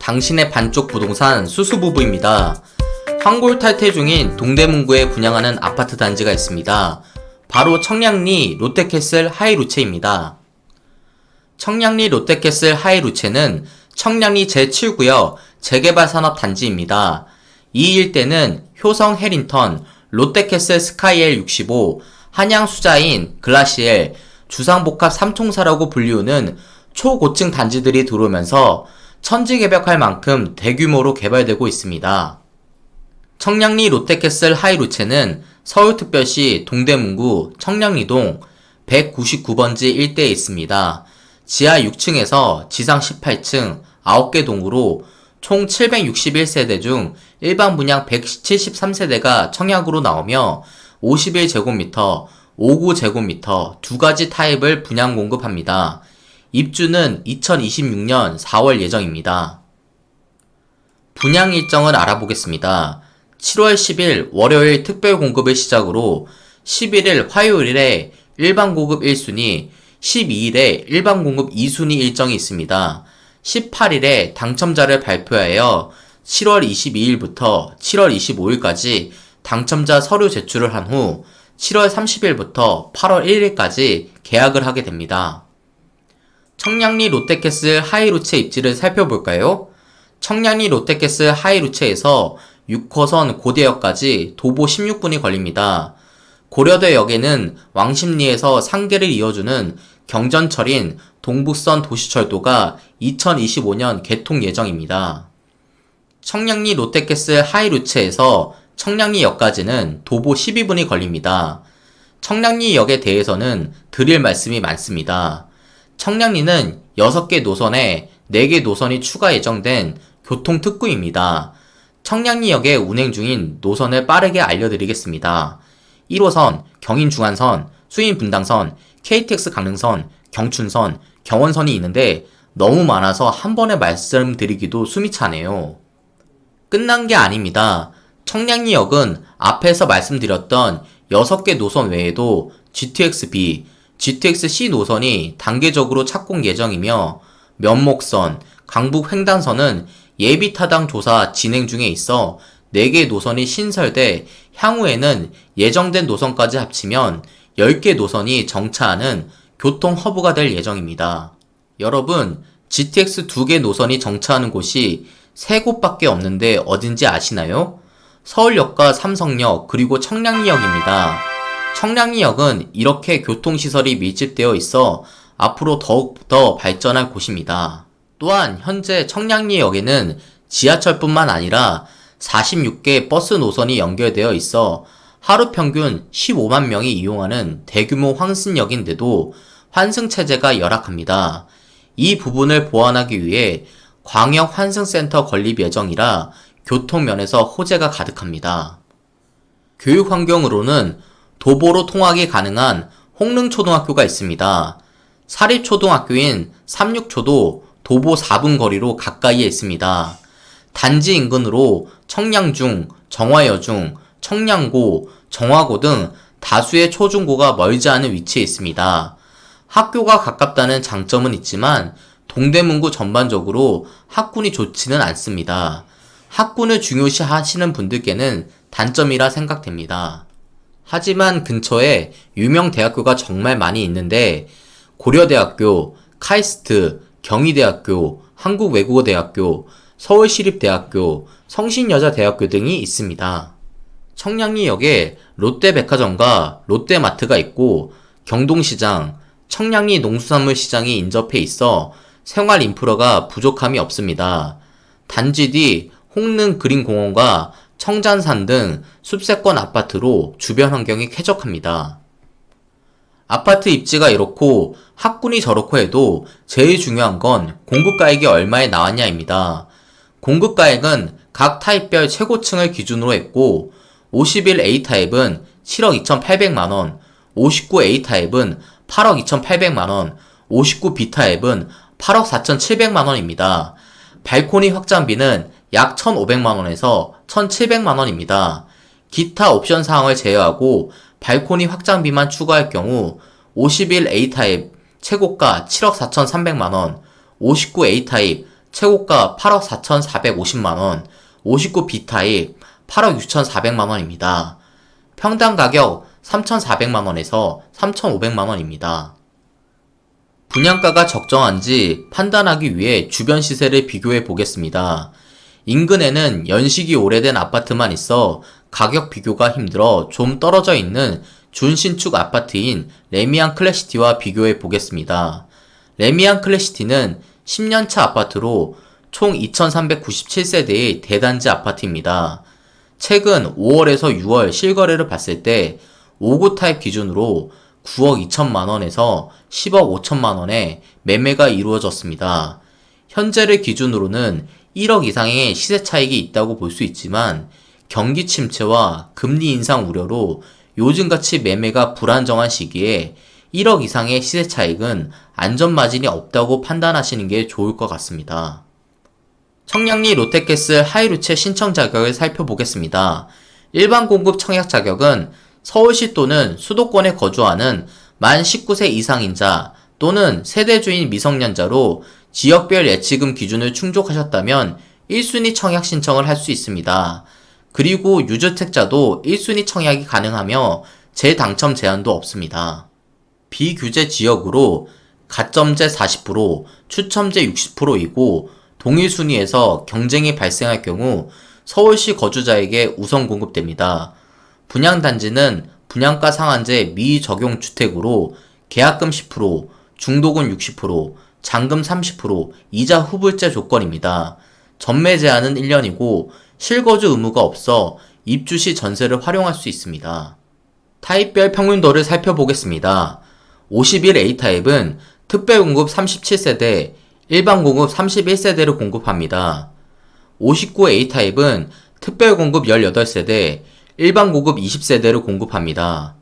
당신의 반쪽 부동산 수수부부입니다. 황골 탈퇴 중인 동대문구에 분양하는 아파트 단지가 있습니다. 바로 청량리 롯데캐슬 하이루체입니다. 청량리 롯데캐슬 하이루체는 청량리 제7구역 재개발 산업단지입니다. 이 일대는 효성 해린턴, 롯데캐슬 스카이엘 65, 한양 수자인 글라시엘, 주상복합 삼총사라고 불리우는 초고층 단지들이 들어오면서 천지개벽할 만큼 대규모로 개발되고 있습니다. 청량리 롯데캐슬 하이루체는 서울특별시 동대문구 청량리동 199번지 일대에 있습니다. 지하 6층에서 지상 18층 9개 동으로 총 761세대 중 일반 분양 173세대가 청약으로 나오며 51제곱미터, 59제곱미터 두 가지 타입을 분양 공급합니다. 입주는 2026년 4월 예정입니다. 분양 일정을 알아보겠습니다. 7월 10일 월요일 특별 공급을 시작으로 11일 화요일에 일반 공급 1순위, 12일에 일반 공급 2순위 일정이 있습니다. 18일에 당첨자를 발표하여 7월 22일부터 7월 25일까지 당첨자 서류 제출을 한 후 7월 30일부터 8월 1일까지 계약을 하게 됩니다. 청량리 롯데캐슬 하이루체 입지를 살펴볼까요? 청량리 롯데캐슬 하이루체에서 6호선 고대역까지 도보 16분이 걸립니다. 고려대역에는 왕십리에서 상계를 이어주는 경전철인 동북선 도시철도가 2025년 개통 예정입니다. 청량리 롯데캐슬 하이루체에서 청량리역까지는 도보 12분이 걸립니다. 청량리역에 대해서는 드릴 말씀이 많습니다. 청량리는 6개 노선에 4개 노선이 추가 예정된 교통특구입니다. 청량리역에 운행 중인 노선을 빠르게 알려드리겠습니다. 1호선, 경인중안선, 수인분당선, KTX 강릉선, 경춘선, 경원선이 있는데 너무 많아서 한 번에 말씀드리기도 숨이 차네요. 끝난 게 아닙니다. 청량리역은 앞에서 말씀드렸던 6개 노선 외에도 GTX-B, GTX-C 노선이 단계적으로 착공 예정이며 면목선, 강북횡단선은 예비타당 조사 진행 중에 있어 4개 노선이 신설돼 향후에는 예정된 노선까지 합치면 10개 노선이 정차하는 교통 허브가 될 예정입니다. 여러분, GTX 2개 노선이 정차하는 곳이 3곳밖에 없는데 어딘지 아시나요? 서울역과 삼성역 그리고 청량리역입니다. 청량리역은 이렇게 교통시설이 밀집되어 있어 앞으로 더욱더 발전할 곳입니다. 또한 현재 청량리역에는 지하철뿐만 아니라 46개 버스 노선이 연결되어 있어 하루 평균 15만 명이 이용하는 대규모 환승역인데도 환승체제가 열악합니다. 이 부분을 보완하기 위해 광역 환승센터 건립 예정이라 교통면에서 호재가 가득합니다. 교육 환경으로는 도보로 통학이 가능한 홍릉초등학교가 있습니다. 사립초등학교인 삼육초도 도보 4분 거리로 가까이에 있습니다. 단지 인근으로 청량중, 정화여중, 청량고, 정화고 등 다수의 초중고가 멀지 않은 위치에 있습니다. 학교가 가깝다는 장점은 있지만 동대문구 전반적으로 학군이 좋지는 않습니다. 학군을 중요시 하시는 분들께는 단점이라 생각됩니다. 하지만 근처에 유명 대학교가 정말 많이 있는데 고려대학교, 카이스트, 경희대학교, 한국외국어대학교, 서울시립대학교, 성신여자대학교 등이 있습니다. 청량리역에 롯데백화점과 롯데마트가 있고 경동시장, 청량리 농수산물시장이 인접해 있어 생활 인프라가 부족함이 없습니다. 단지 뒤 홍릉 그린공원과 청잔산 등 숲세권 아파트로 주변 환경이 쾌적합니다. 아파트 입지가 이렇고 학군이 저렇고 해도 제일 중요한 건 공급가액이 얼마에 나왔냐입니다. 공급가액은 각 타입별 최고층을 기준으로 했고 51A 타입은 7억 2,800만원, 59A 타입은 8억 2,800만원, 59B 타입은 8억 4,700만원입니다. 발코니 확장비는 약 1,500만원에서 1,700만원입니다. 기타 옵션 사항을 제외하고 발코니 확장비만 추가할 경우 51A 타입 최고가 7억 4,300만원, 59A 타입 최고가 8억 4,450만원, 59 B타입 8억 6,400만원입니다. 평당 가격 3,400만원에서 3,500만원입니다. 분양가가 적정한지 판단하기 위해 주변 시세를 비교해 보겠습니다. 인근에는 연식이 오래된 아파트만 있어 가격 비교가 힘들어 좀 떨어져 있는 준신축 아파트인 레미안 클래시티와 비교해 보겠습니다. 레미안 클래시티는 10년차 아파트로 총 2397세대의 대단지 아파트입니다. 최근 5월에서 6월 실거래를 봤을 때 5구 타입 기준으로 9억 2천만원에서 10억 5천만원에 매매가 이루어졌습니다. 현재를 기준으로는 1억 이상의 시세 차익이 있다고 볼 수 있지만 경기 침체와 금리 인상 우려로 요즘같이 매매가 불안정한 시기에 1억 이상의 시세 차익은 안전 마진이 없다고 판단하시는 게 좋을 것 같습니다. 청량리 롯데캐슬 하이루체 신청 자격을 살펴보겠습니다. 일반 공급 청약 자격은 서울시 또는 수도권에 거주하는 만 19세 이상인자 또는 세대주인 미성년자로 지역별 예치금 기준을 충족하셨다면 1순위 청약 신청을 할 수 있습니다. 그리고 유주택자도 1순위 청약이 가능하며 재당첨 제한도 없습니다. 비규제 지역으로 가점제 40%, 추첨제 60%이고 동일 순위에서 경쟁이 발생할 경우 서울시 거주자에게 우선 공급됩니다. 분양단지는 분양가 상한제 미적용 주택으로 계약금 10%, 중도금 60%, 잔금 30%, 이자 후불제 조건입니다. 전매 제한은 1년이고 실거주 의무가 없어 입주 시 전세를 활용할 수 있습니다. 타입별 평균도를 살펴보겠습니다. 51A타입은 특별공급 37세대, 일반공급 31세대를 공급합니다. 59A타입은 특별공급 18세대, 일반공급 20세대를 공급합니다.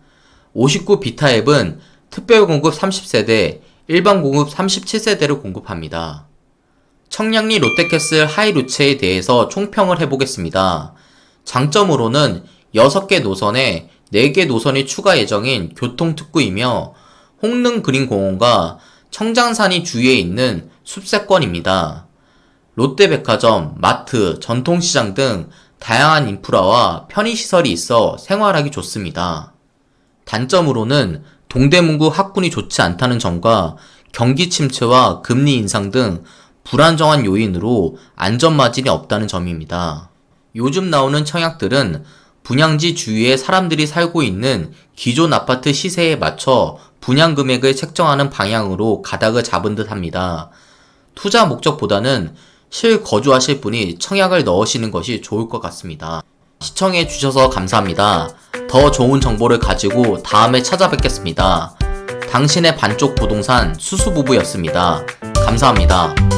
59B타입은 특별공급 30세대, 일반공급 37세대를 공급합니다. 청량리 롯데캐슬 하이루체에 대해서 총평을 해보겠습니다. 장점으로는 6개 노선에 4개 노선이 추가 예정인 교통특구이며 홍릉 그린공원과 청장산이 주위에 있는 숲세권입니다. 롯데백화점, 마트, 전통시장 등 다양한 인프라와 편의시설이 있어 생활하기 좋습니다. 단점으로는 동대문구 학군이 좋지 않다는 점과 경기 침체와 금리 인상 등 불안정한 요인으로 안전마진이 없다는 점입니다. 요즘 나오는 청약들은 분양지 주위에 사람들이 살고 있는 기존 아파트 시세에 맞춰 분양금액을 책정하는 방향으로 가닥을 잡은 듯 합니다. 투자 목적보다는 실거주하실 분이 청약을 넣으시는 것이 좋을 것 같습니다. 시청해주셔서 감사합니다. 더 좋은 정보를 가지고 다음에 찾아뵙겠습니다. 당신의 반쪽 부동산 수수부부였습니다. 감사합니다.